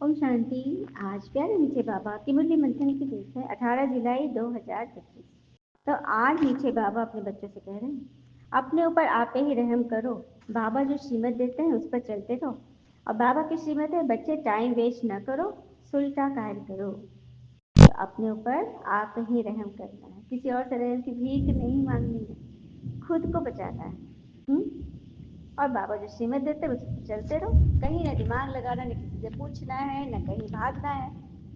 ओम शांति। आज प्यारे मीठे बाबा की मुरली मंथन की डेट है 18 जुलाई 2025। तो आज मीठे बाबा अपने बच्चों से कह रहे हैं, अपने ऊपर आप ही रहम करो। बाबा जो श्रीमत देते हैं उस पर चलते रहो। और बाबा की श्रीमत है, बच्चे टाइम वेस्ट न करो, सुलटा कार्य करो। तो अपने ऊपर आप ही रहम करना है, किसी और तरह की भीख नहीं मांगनी है, खुद को बचाना है। और बाबा जो श्रीमत देते हैं उस पर चलते रहो। कहीं ना दिमाग लगाना, न किसी से पूछना है, न कहीं भागना है,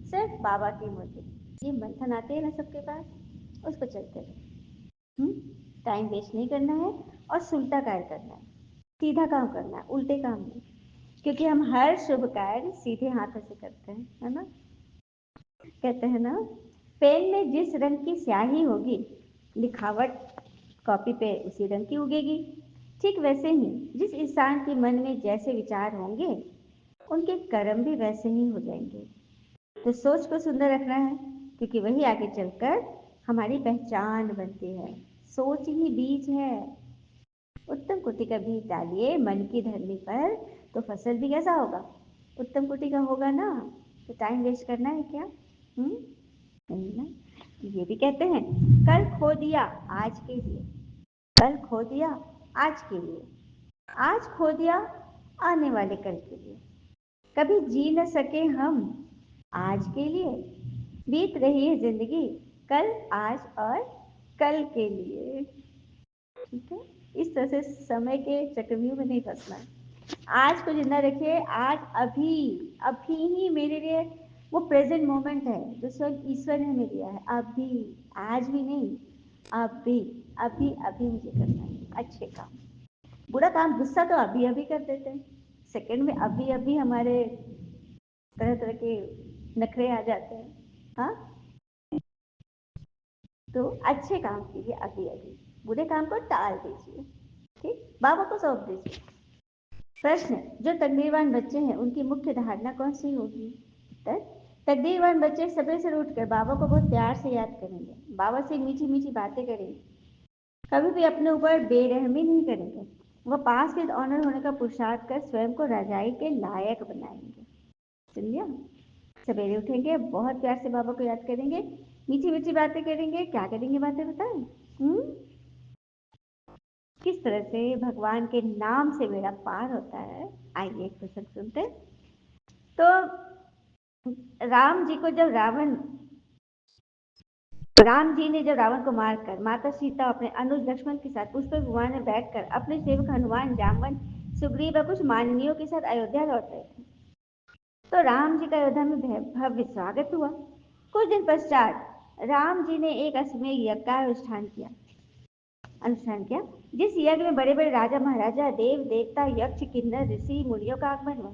सिर्फ बाबा की मुरली। ये मंथन आते हैं ना सबके पास, उस पर चलते रहो। टाइम वेस्ट नहीं करना है और सुलटा कार्य करना है, सीधा काम करना है, उल्टे काम नहीं। क्योंकि हम हर शुभ कार्य सीधे हाथों से करते हैं, है ना। कहते हैं ना, पेन में जिस रंग की स्याही होगी, लिखावट कॉपी पे उसी रंग की उगेगी। ठीक वैसे ही जिस इंसान के मन में जैसे विचार होंगे, उनके कर्म भी वैसे ही हो जाएंगे। तो सोच को सुंदर रखना है, क्योंकि वही आगे चलकर हमारी पहचान बनती है। सोच ही बीज है। उत्तम कोटि का बीज डालिए मन की धरनी पर, तो फसल भी कैसा होगा? उत्तम कोटि का होगा ना। तो टाइम वेस्ट करना है क्या? नहीं ना। ये भी कहते हैं, कल खो दिया आज के लिए, कल खो दिया आज के लिए, आज खो दिया आने वाले कल के लिए। कभी जी न सके हम आज के लिए, बीत रही है जिंदगी कल आज और कल के लिए। ठीक है, इस तरह से समय के चक्रव्यूह में नहीं फंसना है। आज को जिंदा रखिए। आज अभी अभी ही मेरे लिए वो प्रेजेंट मोमेंट है जो स्वयं ईश्वर ने हमें दिया है। अभी, आज भी नहीं, अभी अभी अभी मुझे करना है अच्छे काम। बुरा काम, गुस्सा तो अभी अभी कर देते हैं, सेकंड में अभी अभी हमारे तरह तरह के नखरे आ जाते हैं। हाँ, तो अच्छे काम कीजिए अभी अभी, बुरे काम को टाल दीजिए। ठीक, बाबा को सौंप दीजिए। प्रश्न, जो तकदीरवान बच्चे हैं उनकी मुख्य धारणा कौन सी होगी? उत्तर, तकदीरवान बच्चे समय से उठकर बाबा को बहुत प्यार से याद करेंगे, बाबा से मीठी मीठी बातें करेंगे, कभी भी अपने ऊपर बेरहमी नहीं करेंगे। वह पास के ऑनर होने का पुरुषार्थ कर स्वयं को रजाई के लायक बनाएंगे। सुन लिया? सवेरे उठेंगे, बहुत प्यार से बाबा को याद करेंगे, मीठी मीठी बातें करेंगे। क्या करेंगे बातें बताएं? किस तरह से भगवान के नाम से बेड़ा पार होता है। आइए एक प्रसंग सुनते हैं। तो राम जी को जब राम जी ने जब रावण को मारकर माता सीता अपने अनुज लक्ष्मण के साथ पुष्पक विमान में बैठकर अपने सेवक हनुमान, जामवन, सुग्रीव व कुछ माननीयों के साथ अयोध्या लौट रहे थे, तो राम जी का अयोध्या में भव्य स्वागत हुआ। कुछ दिन पश्चात राम जी ने एक अश्वमेध यज्ञ का अनुष्ठान किया, जिस यज्ञ में बड़े बड़े राजा महाराजा, देव देवता, यक्ष, किन्नर, ऋषि मुनियों का आगमन हुआ।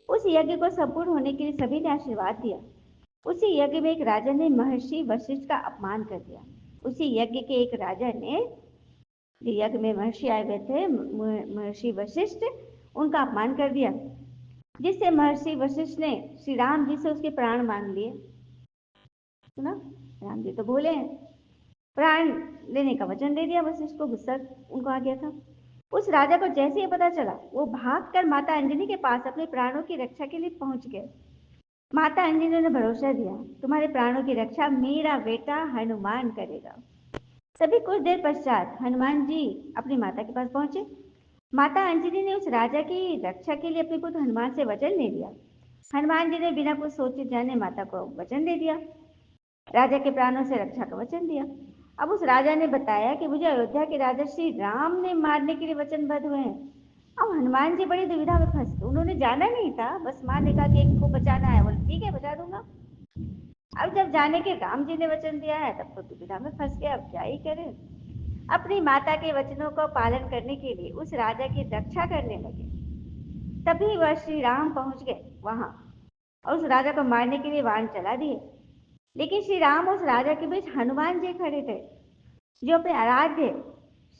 उस यज्ञ को संपूर्ण होने के लिए सभी ने आशीर्वाद दिया। उसी यज्ञ में एक राजा ने महर्षि वशिष्ठ का अपमान कर दिया। उसी यज्ञ के एक राजा ने, यज्ञ में महर्षि आए हुए थे, महर्षि वशिष्ठ, उनका अपमान कर दिया, जिससे महर्षि वशिष्ठ ने श्री राम जी से उसके प्राण मांग लिए। सुना? राम जी तो बोले हैं, प्राण लेने का वचन दे दिया वशिष्ठ को। गुस्सा उनको आ गया था। उस राजा को जैसे ही पता चला, वो भागकर माता अंजनी के पास अपने प्राणों की रक्षा के लिए पहुंच गए। माता अंजनी ने भरोसा दिया, तुम्हारे प्राणों की रक्षा मेरा बेटा हनुमान करेगा। तभी कुछ देर पश्चात हनुमान जी अपनी माता के पास पहुंचे। माता अंजनी ने उस राजा की रक्षा के लिए अपने पुत्र हनुमान से वचन ले लिया। हनुमान जी ने बिना कुछ सोचे जाने माता को वचन दे दिया, राजा के प्राणों से रक्षा का वचन दिया। अब उस राजा ने बताया कि मुझे अयोध्या के राजा श्री राम ने मारने के लिए वचनबद्ध हुए हैं। अब हनुमान जी बड़ी दुविधा में फंस गए। उन्होंने जाना नहीं था, बस माँ ने कहा कि एक को बचाना है, बोले ठीक है बचा दूंगा। अब जब जाने के राम जी ने वचन दिया है, तब तो दुविधा में फंस गया, अब क्या ही करे। अपनी माता के वचनों का पालन करने के लिए उस राजा की रक्षा करने लगे। तभी वह श्री राम पहुंच गए वहां और उस राजा को मारने के लिए वाण चला दिए। लेकिन श्री राम और उस राजा के बीच हनुमान जी खड़े थे, जो अपने आराध्य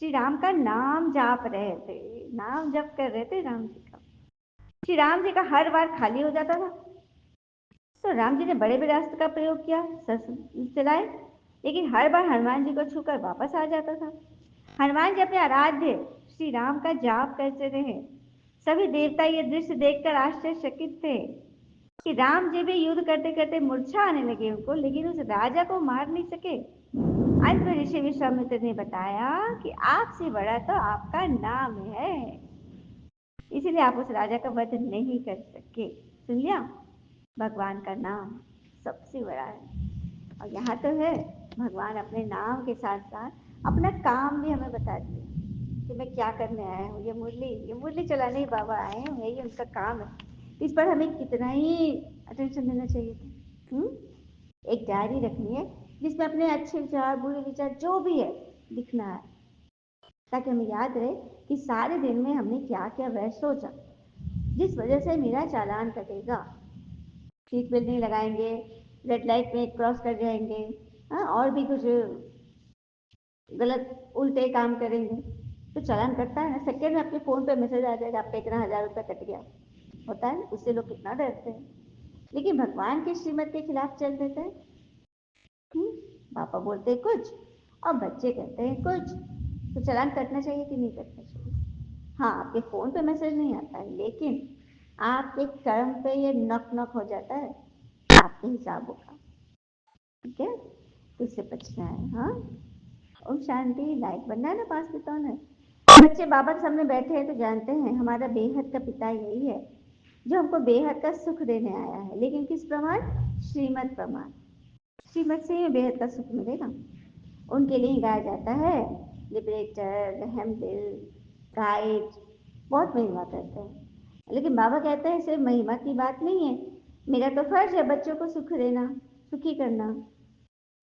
श्री राम का नाम जाप रहे थे, नाम जप कर रहे थे राम जी का। श्री राम जी का हर बार खाली हो जाता था, तो राम जी ने बड़े बड़े अस्त्र का प्रयोग किया, शस्त्र चलाए, लेकिन हर बार हनुमान जी को छूकर वापस आ जाता था। हनुमान जी अपने आराध्य श्री राम का जाप करते रहे। सभी देवता ये दृश्य देखकर आश्चर्यचकित थे। कि राम जी भी युद्ध करते करते मूर्छा आने लगे उनको, लेकिन उस राजा को मार नहीं सके। अंत में ऋषि विश्वामित्र ने बताया कि आपसे बड़ा तो आपका नाम है, इसीलिए आप उस राजा का वध नहीं कर सके। सुन लिया, भगवान का नाम सबसे बड़ा है। और यहाँ तो है, भगवान अपने नाम के साथ साथ अपना काम भी हमें बता दिया कि मैं क्या करने आया हूँ। ये मुरली चलाने ही बाबा आए हैं, यही उनका काम है। इस पर हमें कितना ही अटेंशन देना चाहिए था। एक डायरी रखनी है जिसमें अपने अच्छे विचार, बुरे विचार, जो भी है लिखना है, ताकि हमें याद रहे कि सारे दिन में हमने क्या क्या वह सोचा जिस वजह से मेरा चालान कटेगा। सीट बेल्ट नहीं लगाएंगे, रेड लाइट में क्रॉस कर जाएंगे, हाँ, और भी कुछ गलत उल्टे काम करेंगे तो चालान कटता है ना। सेकेंड में आपके फोन पे मैसेज आ जाएगा आपका इतना 1000 रुपया कट गया, होता है ना। उससे लोग कितना डरते हैं, लेकिन भगवान की श्रीमत के खिलाफ चल देते हैं। पापा बोलते हैं कुछ और बच्चे कहते हैं कुछ, तो चालान कटना चाहिए कि नहीं कटना चाहिए? हाँ, आपके फोन पे मैसेज नहीं आता है, लेकिन आपके कर्म पे ये नक नक हो जाता है आपके हिसाबों का। ठीक है, तो इससे बचना है। हाँ, ओम शांति। लाइट बनना है ना, पास में कौन है? बच्चे बाबा के सामने बैठे हैं तो जानते हैं हमारा बेहद का पिता यही है जो हमको बेहद का सुख देने आया है, लेकिन किस प्रमाण? श्रीमत प्रमाण। श्रीमत से ही बेहद का सुख मिलेगा। उनके लिए गाया जाता है लिबरेटर, रहम दिल, गाइड, बहुत महिमा करते हैं। लेकिन बाबा कहते हैं सिर्फ महिमा की बात नहीं है, मेरा तो फर्ज है बच्चों को सुख देना, सुखी करना।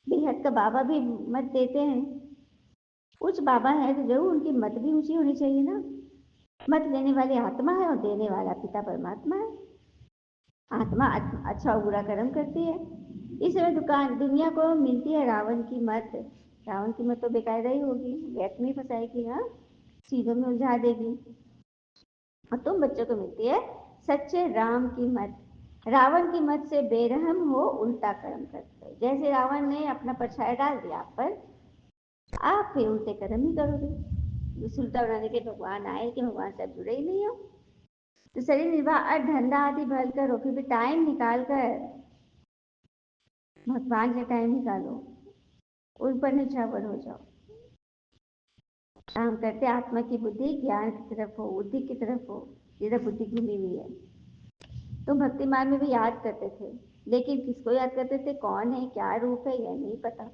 बेहद का बाबा भी मत देते हैं। उच्च बाबा है तो जरूर उनकी मत भी ऊंची होनी चाहिए ना। मत लेने वाली आत्मा है और देने वाला पिता परमात्मा है। आत्मा अच्छा और बुरा कर्म करती है। इस समय दुनिया को मिलती है रावण की मत। रावण की मत तो बेकायदा ही होगी, व्यर्थ में फंसाएगी, हाँ, चीजों में उलझा देगी। और तुम बच्चों को मिलती है सच्चे राम की मत। रावण की मत से बेरहम हो, उल्टा कर्म करते हो। जैसे रावण ने अपना परछाया डाल दिया आप पर, आप फिर उल्टे कर्म ही करोगे। इस उल्टा बनाने के भगवान आए कि भगवान से आप जुड़े ही नहीं हो। तो शरीर निर्वाह और धंधा आदि भल करो, फिर भी टाइम निकाल कर भगवान का टाइम निकालो, उन पर निछावर हो जाओ। काम करते आत्मा की बुद्धि ज्ञान की तरफ हो, बुद्धि की तरफ हो, जिधर बुद्धि घूमी हुई है। तुम भक्ति मार्ग में भी याद करते थे, लेकिन किसको याद करते थे, कौन है, क्या रूप है, यह नहीं पता,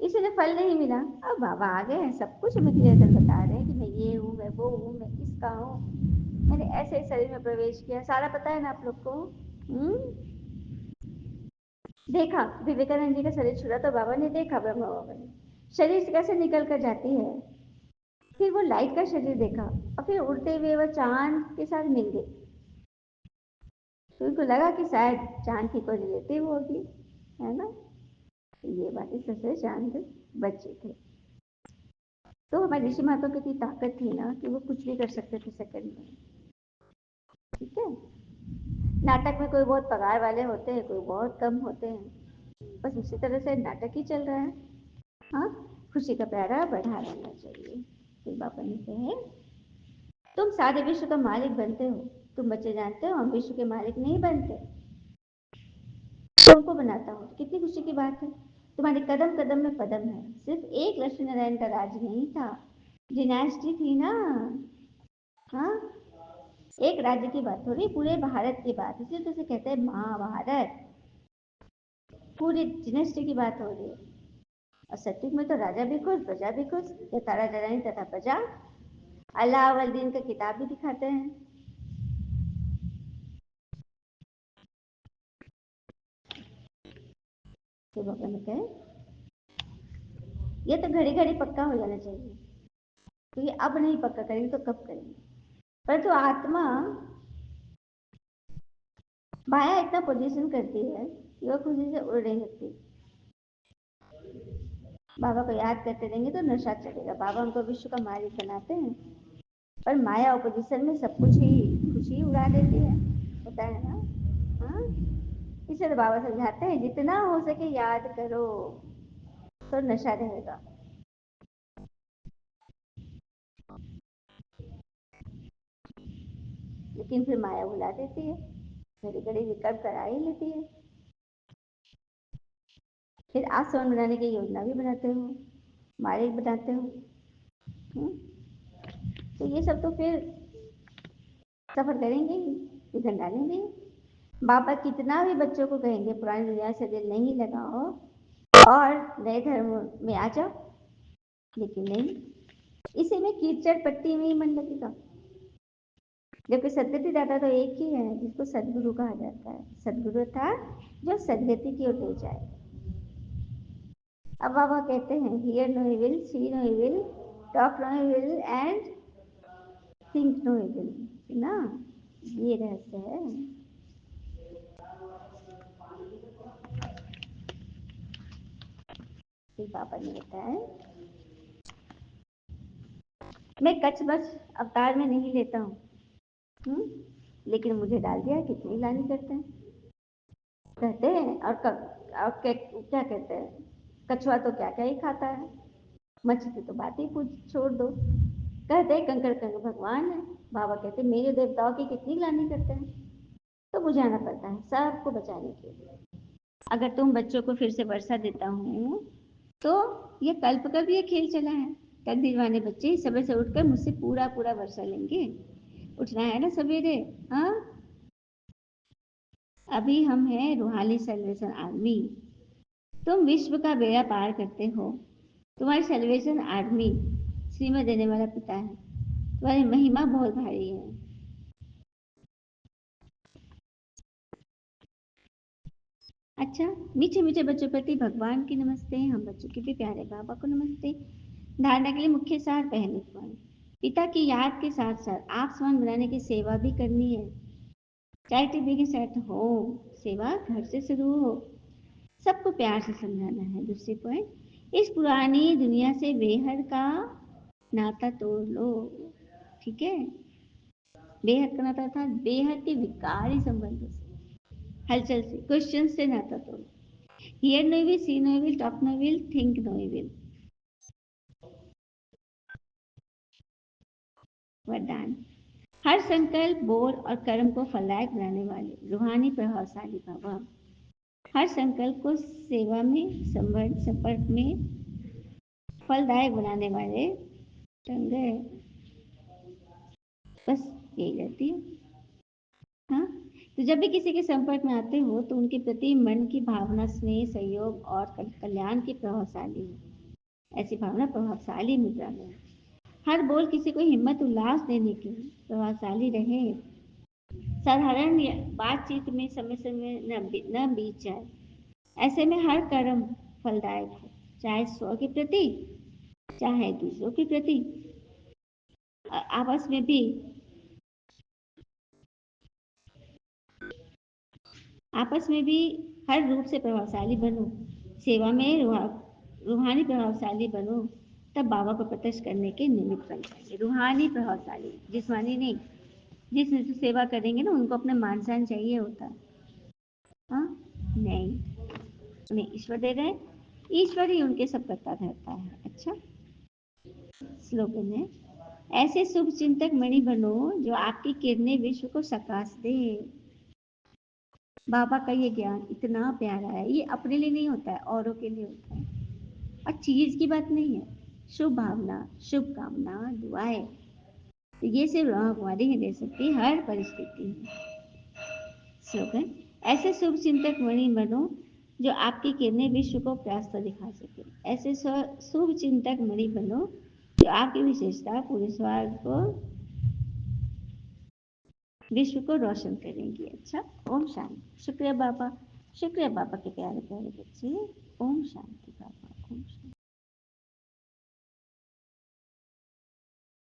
इसीलिए फल नहीं मिला। अब बाबा आ गए हैं, सब कुछ हमें क्लियर कर बता रहे हैं कि मैं ये हूँ, मैं वो हूँ, मैं किसका हूँ, मैंने ऐसे शरीर में प्रवेश किया, सारा पता है ना आप लोग को। देखा विवेकानंद जी का शरीर छुड़ा तो बाबा ने देखा, ब्रह्मा बाबा ने शरीर से कैसे निकल कर जाती है। फिर वो लाइट का शरीर देखा और फिर उड़ते हुए वो चांद के साथ मिल गई। तो उनको लगा कि शायद चांद की कोई रिलेटिव होगी, है ना। तो ये बातें सच, चांद बच्चे थे। तो हमारे ऋषि माता की इतनी ताकत थी ना कि वो कुछ भी कर सकते थे सेकंड में। ठीक है, नाटक में कोई बहुत पगार वाले होते हैं, कोई बहुत कम होते हैं, बस उसी तरह से नाटक ही चल रहा है। हाँ, खुशी का प्यारा बढ़ा रहना चाहिए। फिर बाबा ने कहे तुम सारे विश्व का मालिक बनते हो। तुम बच्चे जानते हो हम विश्व के मालिक नहीं बनते, तुमको बनाता हूँ। कितनी खुशी की बात है। तुम्हारे कदम कदम में पदम है। सिर्फ एक लक्ष्मी नारायण का राज नहीं था, डिनास्टी थी ना। हाँ, एक राज्य की बात हो रही, पूरे भारत की बात, इसलिए तो इसे कहते हैं महाभारत। पूरी डिनेस्टी की बात हो रही है। और सत्युग में तो राजा भी खुश, प्रजा भी खुश, यथा राजा रानी तथा प्रजा। अलाउद्दीन का किताब भी दिखाते हैं। तो बाबा ने कहे ये तो घड़ी घड़ी पक्का हो जाना चाहिए, तो ये अब नहीं पक्का करेंगे तो कब करेंगे। परंतु आत्मा माया इतना पोजीशन करती है कि वह खुशी से उड़ नहीं सकती। बाबा को याद करते रहेंगे तो नशा चढ़ेगा। बाबा उनको विश्व का मालिक बनाते हैं, पर माया ऑपोजिशन में सब कुछ ही खुशी उड़ा देती है, होता है ना। हाँ, इसे तो बाबा समझाते हैं जितना हो सके याद करो तो नशा रहेगा। लेकिन फिर माया भुला देती है। घड़ी घड़ी विकल्प करा ही लेती है। फिर आसान बनाने की योजना भी बनाते हो, मालिक बनाते हो। हम्म? तो ये सब तो फिर सफर करेंगे ही, फिर डालेंगे। बाबा कितना भी बच्चों को कहेंगे पुरानी दुनिया से दिल नहीं लगाओ और नए धर्म में आ जाओ, लेकिन नहीं, इसी में कीचड़ पट्टी में ही मन लगेगा। जबकि सदगति दाता तो एक ही है जिसको सदगुरु कहा जाता है। सदगुरु था जो सदगति की ओर ले जाए। अब बाबा कहते हैं hear no evil, see no evil, talk no evil and think no evil. ना, ये रहस्य है। पापा ने बताया मैं कच बच अवतार में नहीं लेता हूँ, लेकिन मुझे डाल दिया कितनी लानी करते हैं। कहते हैं और क्या कहते हैं, कछुआ तो क्या क्या ही खाता है, मछली तो बात ही पूछ छोड़ दो। कहते हैं कंकड़ कंकड़ भगवान है। बाबा कहते हैं मेरे देवताओं की कितनी ग्लानि करते हैं। तो बुझाना पड़ता है सबको बचाने के लिए। अगर तुम बच्चों को फिर से वर्षा देता हूँ तो ये कल्प का भी ये खेल चला है। कल दीवाने बच्चे सुबह से उठकर मुझसे पूरा पूरा वर्षा लेंगे। उठना है ना सवेरे। हाँ, अभी हम हैं रूहानी सेलिब्रेशन आर्मी। तुम विश्व का बेड़ा पार करते हो। तुम्हारी सेलिब्रेशन आर्मी श्रीमत देने वाला पिता है। तुम्हारी महिमा बहुत भारी है। अच्छा, मीठे मीठे बच्चों प्रति भगवान की नमस्ते। हम बच्चों के भी प्यारे बाबा को नमस्ते। धारणा के लिए मुख्य सार पहले पॉइंट, पिता की याद के साथ साथ आप सामान बनाने की सेवा भी करनी है। चैरिटी बिगिंस एट होम, सेवा घर से शुरू हो। सबको प्यार से समझाना है। दूसरी पॉइंट, इस पुरानी दुनिया से बेहद का नाता तोड़ लो। ठीक है, बेहद का नाता था बेहद के विकारी संबंधों से, हलचल से, क्वेश्चन से नाता तोड़ो। Hear no will, see no will, talk no will, think no will. वरदान, हर संकल्प, बोल और कर्म को फलदायक बनाने वाले रूहानी प्रभावशाली बाबा। हर संकल्प को सेवा में, संपर्क में फलदायक बनाने वाले चंगे। बस यही रहती है। हाँ, तो जब भी किसी के संपर्क में आते हो तो उनके प्रति मन की भावना स्नेह, सहयोग और कल्याण की प्रभावशाली है। ऐसी भावना प्रभावशाली मुद्रा में। हर बोल किसी को हिम्मत उल्लास देने की प्रभावशाली रहे। साधारण बातचीत में समय समय न बीत जाए। ऐसे में हर कर्म फलदायक हो, चाहे स्व के प्रति चाहे दूसरों के प्रति। आपस में भी हर रूप से प्रभावशाली बनो। सेवा में रूहानी प्रभावशाली बनो, तब बाबा को प्रत्यक्ष करने के निमित्त बन जाएंगे। रूहानी प्रभावशाली, जिस्मानी नहीं। जिस सेवा करेंगे ना उनको अपना मान सम्मान चाहिए होता है। हाँ, नहीं, उन्हें ईश्वर दे रहे हैं, ईश्वर ही उनके सब करता रहता है। अच्छा, स्लोगन है, ऐसे शुभ चिंतक मणि बनो जो आपकी किरणें विश्व को सकाश दे। बाबा का ये ज्ञान इतना प्यारा है, ये अपने लिए नहीं होता है, औरों के लिए होता है। और चीज की बात नहीं है, शुभ भावना, शुभ कामना, दुआएं, तो ये सिर्फ ब्रह्मा कुमारी ही दे सकती है हर परिस्थिति में। स्लोगन, ऐसे शुभ चिंतक मणि बनो जो आपकी किरणें विश्व को रास्ता दिखा सके। ऐसे शुभ चिंतक मणि बनो जो आपकी विशेषता पूरे स्वर्ग को, विश्व को रोशन करेंगी। अच्छा, ओम शांति। शुक्रिया बाबा, शुक्रिया बाबा के प्यारे प्यारे बच्चे। ओम शांति बाबा, ओम शांति।